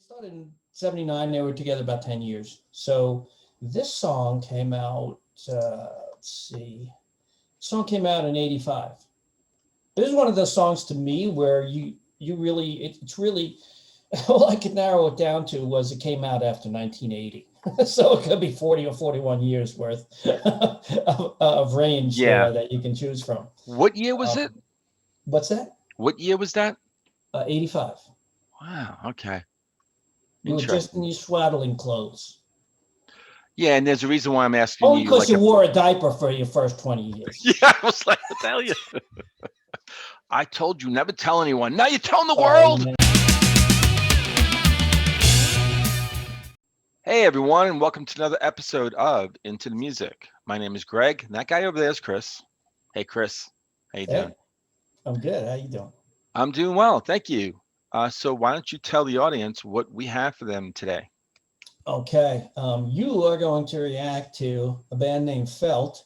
started in 79. They were together about 10 years. So this song came out, let's see, song came out in 85. This is one of those songs to me where you really, it's really, all I could narrow it down to was it came out after 1980. So it could be 40 or 41 years worth of range Yeah. there that you can choose from. What year was it? What's that? What year was that? 85. Wow. Okay. You were just in your swaddling clothes. Yeah, and there's a reason why I'm asking Only you. because you wore a diaper for your first 20 years. Yeah, I was like, to tell you. I told you never tell anyone. Now you're telling the world. Hey, everyone, and welcome to another episode of Into the Music. My name is Greg, and that guy over there is Chris. Hey, Chris. How you doing? I'm good. How you doing? I'm doing well. Thank you. So why don't you tell the audience what we have for them today? Okay. You are going to react to a band named Felt,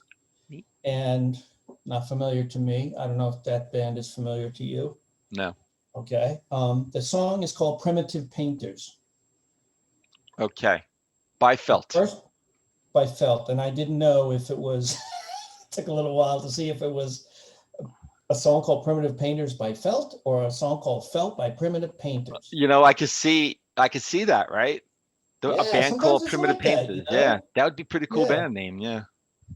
and not familiar to me. I don't know if that band is familiar to you. No. Okay. The song is called Primitive Painters. Okay. By Felt. First, by Felt. And I didn't know if it was, it took a little while to see if it was a song called Primitive Painters by Felt or a song called Felt by Primitive Painters. You know, I could see that, right? A band called Primitive Painters. That, Yeah, that would be pretty cool band name. Yeah.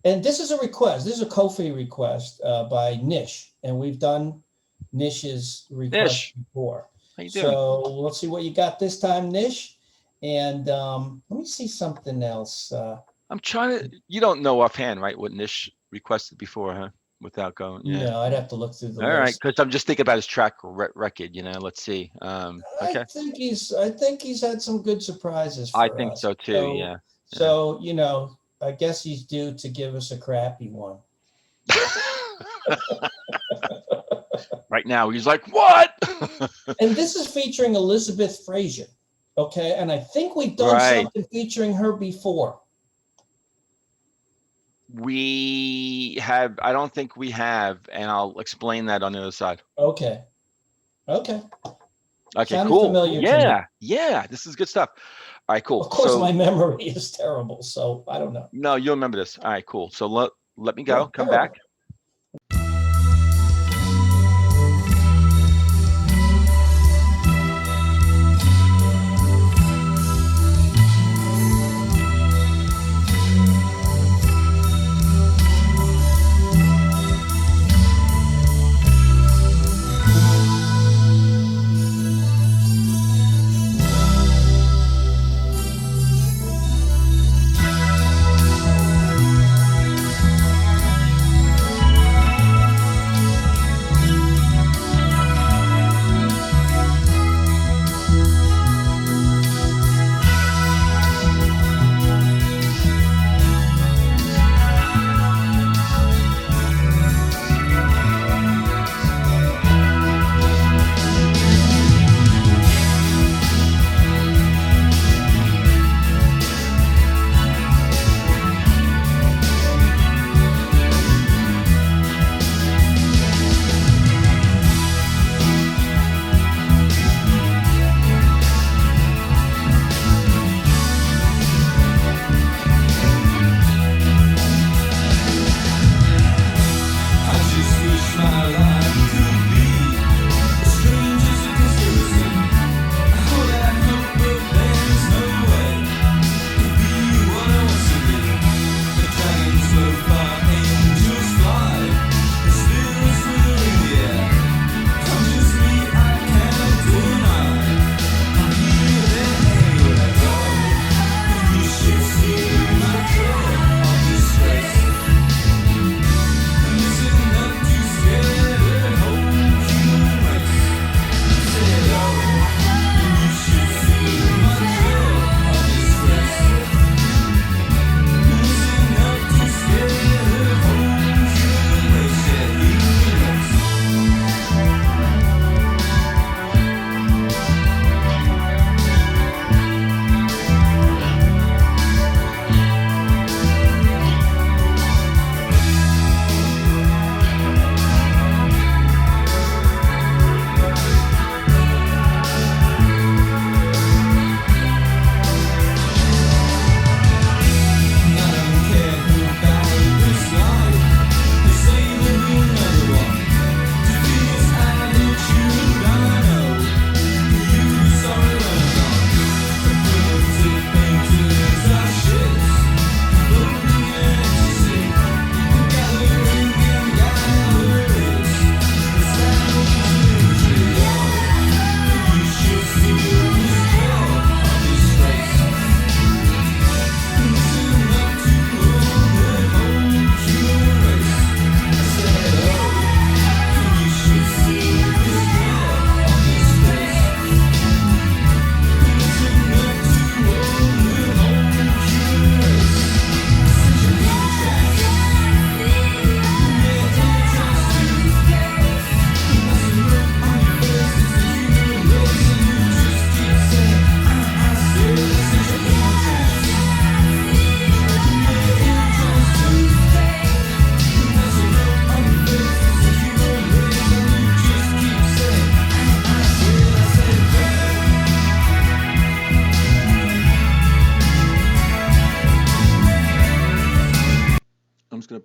And this is a request. This is a Ko-fi request by Nish, and we've done Nish's request before. How you doing? So let's see what you got this time, Nish. And let me see something else. I'm trying to. You don't know offhand, right? What Nish requested before, huh? Without going. Yeah. No, I'd have to look through the All list. Right, because I'm just thinking about his track record. You know, let's see. Okay. I think he's had some good surprises. For I think us. so too. So, yeah. So you know, I guess he's due to give us a crappy one. Right now, he's like, what? And this is featuring Elizabeth Fraser. Okay, and I think we've done something featuring her before. We have. I don't think we have, and I'll explain that on the other side. Okay. Okay. Sounded cool. Familiar Yeah. Yeah. This is good stuff. All right. Cool. Of course, my memory is terrible, so I don't know. No, you'll remember this. All right. Cool. So let me go. Come terrible. back.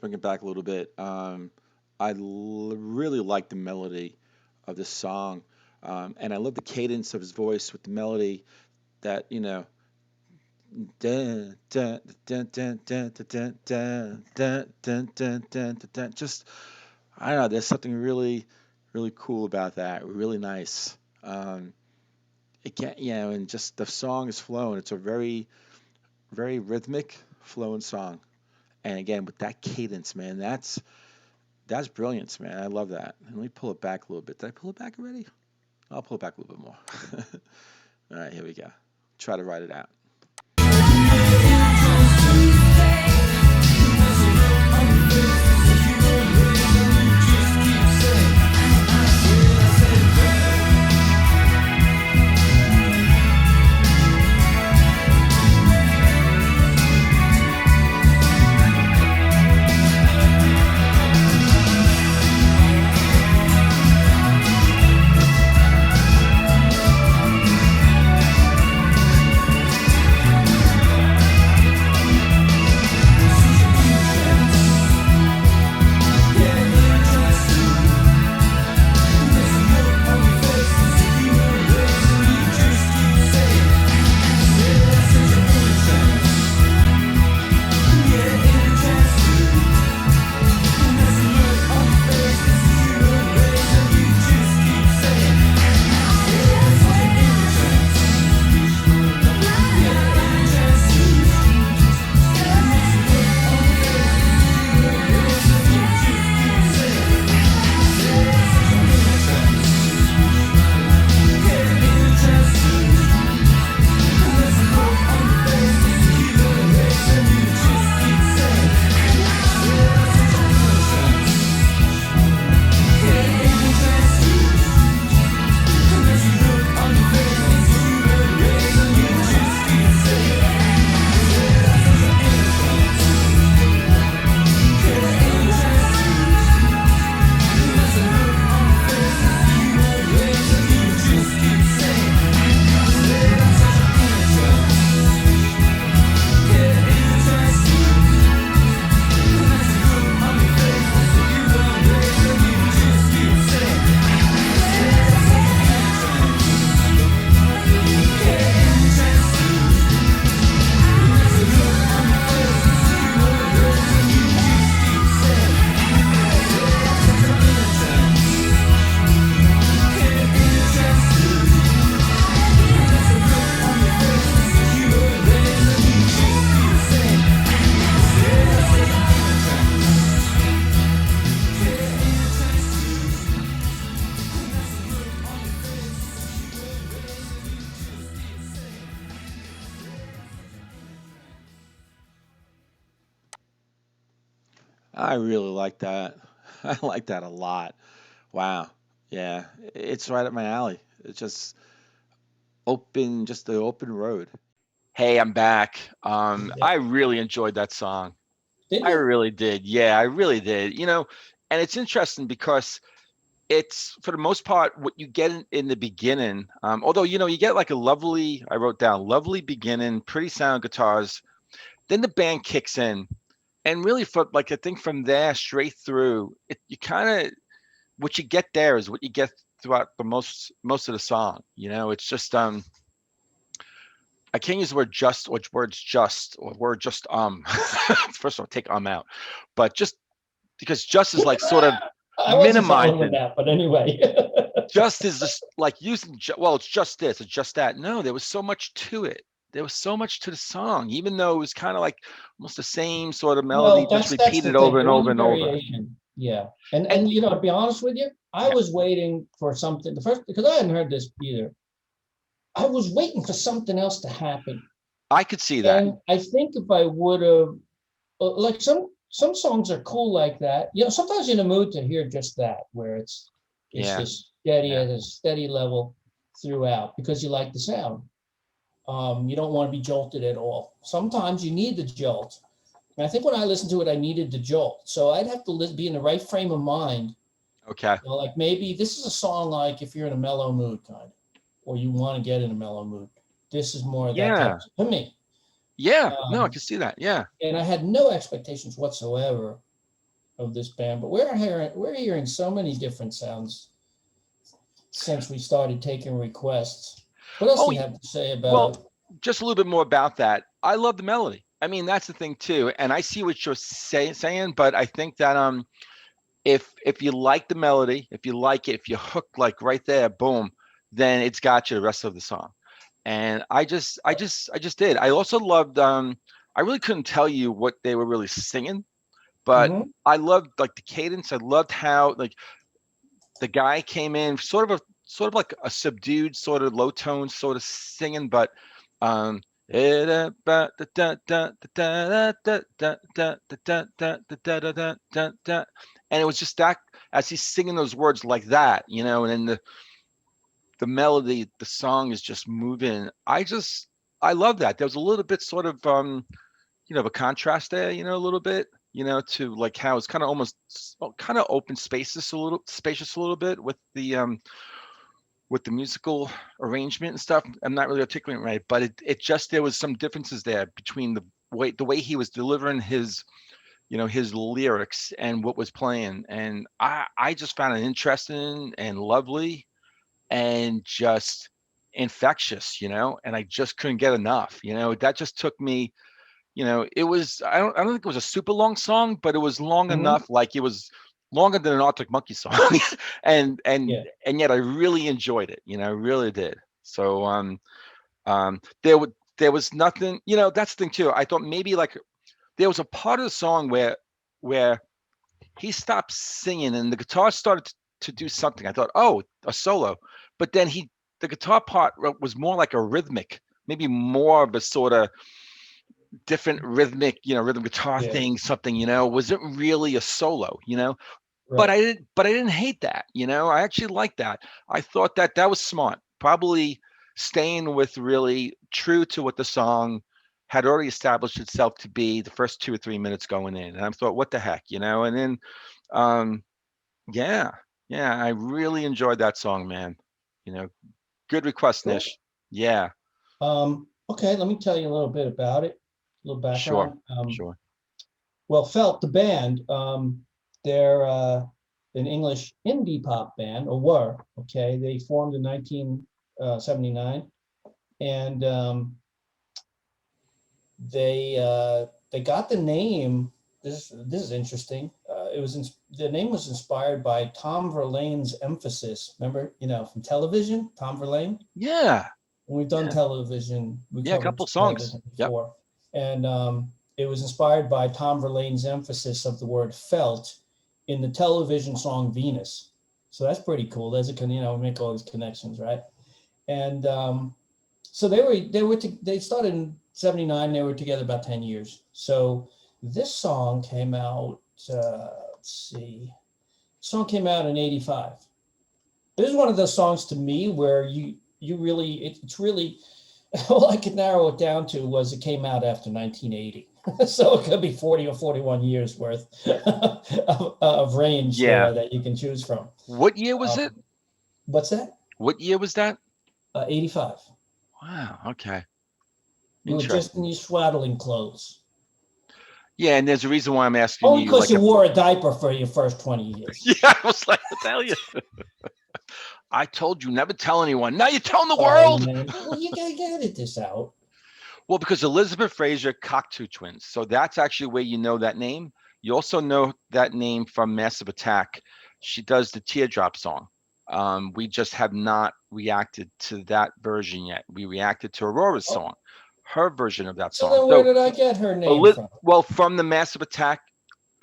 bring it back a little bit. Really like the melody of this song, and I love the cadence of his voice with the melody. That dun, dun, dun, dun, dun, dun, dun, dun, dun, dun, dun, dun, dun. Just I don't know. There's something really, really cool about that. Really nice. It can't, and just the song is flowing. It's a very, very rhythmic, flowing song. And again, with that cadence, man, that's brilliance, man. I love that. And let me pull it back a little bit. Did I pull it back already? I'll pull it back a little bit more. All right, here we go. Try to write it out. I really like that. I like that a lot. Wow. Yeah, it's right up my alley. It's just the open road. Hey, I'm back. Yeah. I really enjoyed that song. Did I you? really did. Yeah, I really did. And it's interesting because it's for the most part what you get in the beginning. Although you get like a lovely, I wrote down lovely beginning, pretty sound guitars. Then the band kicks in, and really for like I think from there straight through, you kind of what you get there is what you get throughout the most of the song. It's just I can't use the word just or words just or word just first of all take out, but just because just is like sort of I wasn't following with minimizing. that, but anyway. Just is just like using well, it's just this, it's just that. No, there was so much to it. There was so much to the song, even though it was kind of like almost the same sort of melody, Well, just that's the repeated thing. over and One over and over. variation. Yeah. And And to be honest with you, I yeah, was waiting for something the first because I hadn't heard this either. I was waiting for something else to happen. I could see that. And I think if I would have like some songs are cool like that. Sometimes you're in a mood to hear just that, where it's Yeah, just steady yeah. at a steady level throughout because you like the sound. You don't want to be jolted at all. Sometimes you need the jolt. And I think when I listened to it, I needed the jolt. So I'd have to be in the right frame of mind. Okay. Like maybe this is a song like if you're in a mellow mood kind, or you want to get in a mellow mood. This is more of that type Yeah. to me. Yeah. No, I can see that. Yeah. And I had no expectations whatsoever of this band, but we're hearing so many different sounds since we started taking requests. What else Oh, do you have to say well, about? just a little bit more about that. I love the melody. I mean, that's the thing too. And I see what you're saying, but I think that if you like the melody, if you like it, if you're hooked like right there, boom, then it's got you the rest of the song. And I just did. I also loved. I really couldn't tell you what they were really singing, but Mhm. I loved like the cadence. I loved how like the guy came in sort of like a subdued sort of low tone sort of singing, but um and it was just that as he's singing those words like that, and then the melody, the song is just moving. I love that. There was a little bit sort of a contrast there, a little bit, to like how it's kind of almost kind of open spacious a little bit with the musical arrangement and stuff. I'm not really articulating it right, but it just there was some differences there between the way he was delivering his lyrics and what was playing, and I just found it interesting and lovely and just infectious, and I just couldn't get enough. That just took me. It was I don't think it was a super long song, but it was long Mhm. enough, like it was longer than an Arctic Monkey song, and and Yeah. and yet I really enjoyed it. I really did. So there was nothing. That's the thing too. I thought maybe like there was a part of the song where he stopped singing and the guitar started to do something. I thought, oh, a solo, but then the guitar part was more like a rhythmic, maybe more of a sort of different rhythmic, rhythm guitar Yeah. thing, something, wasn't really a solo, but Right. I didn't hate that, I actually liked that. I thought that was smart, probably staying with really true to what the song had already established itself to be the first 2 or 3 minutes going in. And I thought, what the heck, and then, um, yeah, yeah, I really enjoyed that song, man. You know, good request, Cool. Nish. Yeah, Okay, let me tell you a little bit about it, a little sure, background. sure. Well, Felt, the band, they're an English indie pop band, or were, okay? They formed in 1979, and they got the name. This is interesting. The name was inspired by Tom Verlaine's Emphasis. Remember, from television, Tom Verlaine. Yeah, When we've done yeah, television, we yeah. A covered couple songs. television Yep. before, and it was inspired by Tom Verlaine's emphasis of the word "felt" in the television song Venus. So that's pretty cool. Make all these connections, right? And so they started in '79. They were together about 10 years. So this song came out. Let's see, song came out in '85. This is one of those songs to me where you really it's really all I could narrow it down to was it came out after 1980. So it could be 40 or 41 years worth of range Yeah. there that you can choose from. What year was it? Um, what's that? What year was that? 85. Wow. Okay. You were just in Interesting. your swaddling clothes. Yeah, and there's a reason why I'm asking Only you. because Like, you wore a diaper for your first 20 years. yeah, I was like, I tell you, I told you never tell anyone. Now you're telling the Sorry, world. man. Well, you gotta edit this out. Well, because Elizabeth Fraser, Cocteau Twins. So that's actually where you know that name. You also know that name from Massive Attack. She does the Teardrop song. We just have not reacted to that version yet. We reacted to Aurora's Oh, song, her version of that so song. then where So, did I get her name from? well, from the Massive Attack,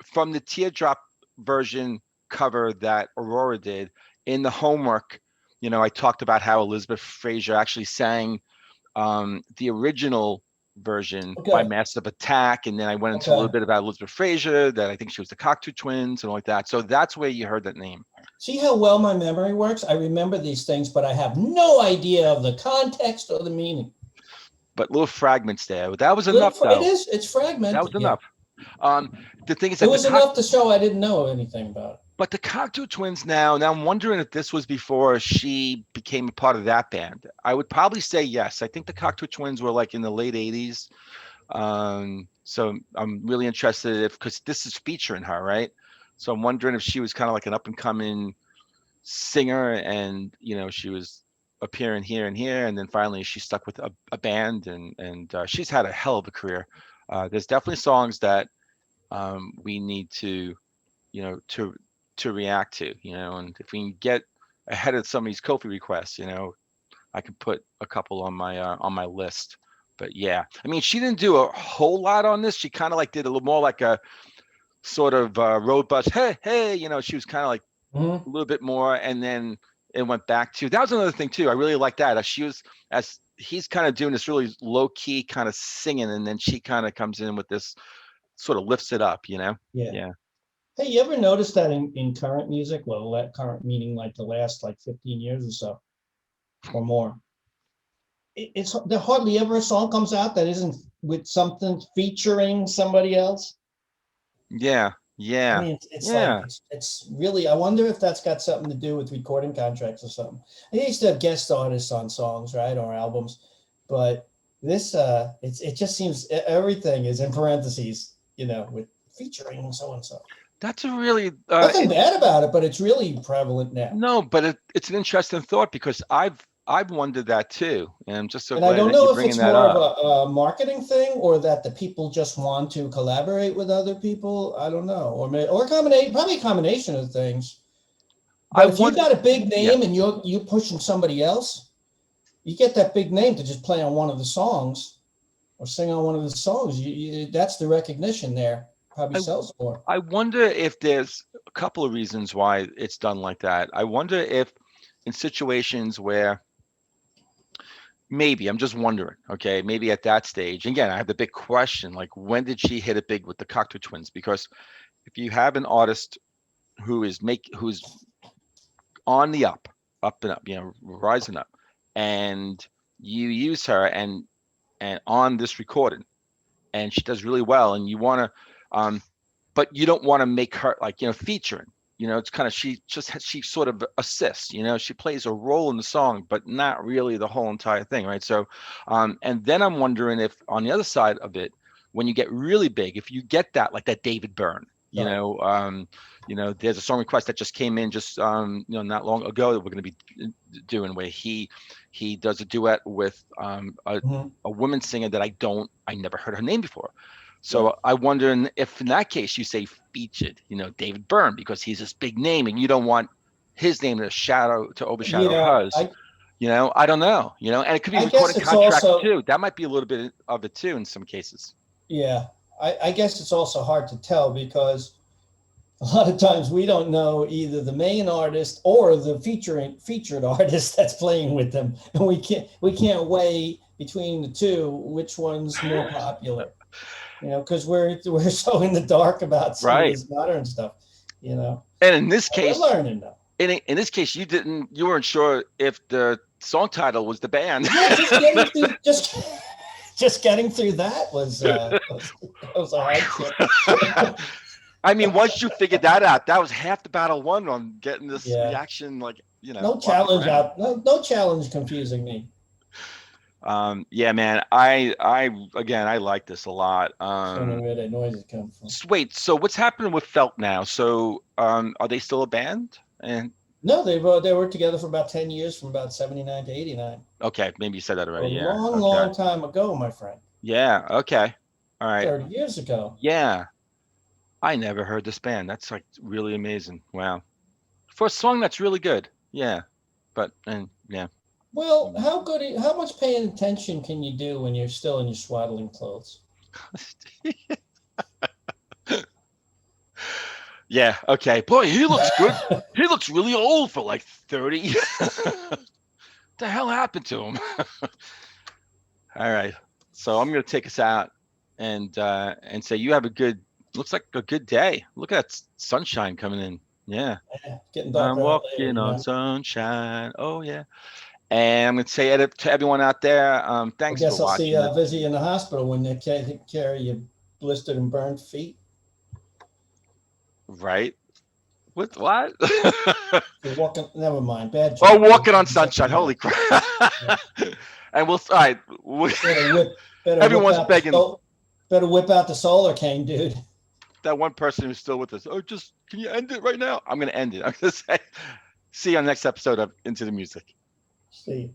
from the Teardrop version cover that Aurora did in the homework, I talked about how Elizabeth Fraser actually sang the original version by Okay. Massive Attack, and then I went into a little Okay. bit about Elizabeth Fraser, that I think she was the Cocteau Twins and all like that. So that's where you heard that name. See how well my memory works? I remember these things, but I have no idea of the context or the meaning. But little fragments there. But that was Little, enough, it though. is. It's That was fragmented. Yeah, enough. Um, the thing is it that was enough to show I didn't know anything about it. but the Cocteau Twins now I'm wondering if this was before she became a part of that band. I would probably say yes. I think the Cocteau Twins were like in the late 80s. So I'm really interested if because this is featuring her, right? So I'm wondering if she was kind of like an up and coming singer, and she was appearing here and here, and then finally she stuck with a band, and she's had a hell of a career. There's definitely songs that we need to you know to react to, and if we can get ahead of some of these Kofi requests, I can put a couple on my list. But yeah, I mean, she didn't do a whole lot on this. She kind of like did a little more like a sort of road bus. Hey, hey, she was kind of like Mhm. a little bit more, and then it went back to that was another thing too. I really like that. As she was as he's kind of doing this really low key kind of singing, and then she kind of comes in with this sort of lifts it up. Yeah. Yeah. Hey, you ever notice that in current music, well, current meaning like the last like 15 years or so or more, it's there hardly ever a song comes out that isn't with something featuring somebody else. Yeah. I Yeah. mean, it's like Yeah. it's really. I wonder if that's got something to do with recording contracts or something. I used to have guest artists on songs, right, or albums, but this it just seems everything is in parentheses, with featuring so and so. That's a really Nothing bad about it, but it's really prevalent now. no, but it's an interesting thought because I've wondered that too, and I'm just so And I glad don't that you're know if bringing it's that more of up. a marketing thing or that the people just want to collaborate with other people. I don't know, or probably a combination of things. I But if you want got a big Yeah. name and you pushing somebody else, you get that big name to just play on one of the songs or sing on one of the songs. That's the recognition there. Probably I sells more. I wonder if there's a couple of reasons why it's done like that. I wonder if in situations where maybe I'm just wondering, okay, maybe at that stage, again, I have the big question, like when did she hit it big with the Cocteau Twins? Because if you have an artist who's on the up and up, rising up, and you use her and on this recording, and she does really well, and you want to, but you don't want to make her like featuring. It's kind of she sort of assists. She plays a role in the song, but not really the whole entire thing, right? So, and then I'm wondering if on the other side of it, when you get really big, if you get that like that David Byrne, Right. there's a song request that just came in just not long ago that we're going to be doing where he does a duet with Mhm. a woman singer that I never heard her name before. Right. So I wonder if in that case you say featured, David Byrne, because he's this big name and you don't want his name to overshadow Yeah. hers. I don't know, and it could be I guess recording it's contracts also too. That might be a little bit of it too in some cases. yeah. I guess it's also hard to tell because a lot of times we don't know either the main artist or the featured artist that's playing with them, and we can't weigh between the two which one's more popular. Because we're so in the dark about some of Right. this modern stuff. You know, And in this we're case, learning though. in this case, you weren't sure if the song title was the band. Yeah, just getting through that was a hardship. I mean, once you figured that out, that was half the battle won on getting this Yeah, reaction, like, no off the challenge ground. out. No challenge confusing me. Yeah, man, I like this a lot. Just wondering where that noise is coming from. Wait, so what's happening with Felt now? So, are they still a band? And No, they worked together for about 10 years, from about 79 to 89. okay, maybe you said that A already. Yeah. long, Okay. long time ago, my friend. Yeah. Okay. All right. 30 years ago. Yeah. I never heard this band. That's like really amazing. Wow. For a song that's really good. Yeah. But and yeah. Well, how much paying attention can you do when you're still in your swaddling clothes? Yeah. Okay. Boy, he looks good. He looks really old for like 30. The hell happened to him? All right. So I'm gonna take us out and say you have looks like a good day. Look at that sunshine coming in. Yeah. Getting I'm darker out later, walking on sunshine. Oh yeah. And I'm gonna say it to everyone out there. I Thanks for guess I'll see watching this. visit you in the hospital when they carry your blistered and burned feet. Right? With what? You're walking. Never mind. Bad Oh, joke. walking on sunshine. Holy crap. And all right. Better whip Everyone's out begging. better whip out the solar cane, dude. that one person who's still with us. Oh, just can you end it right now? I'm going to end it. I'm going to say, see you on the next episode of Into the Music. See you.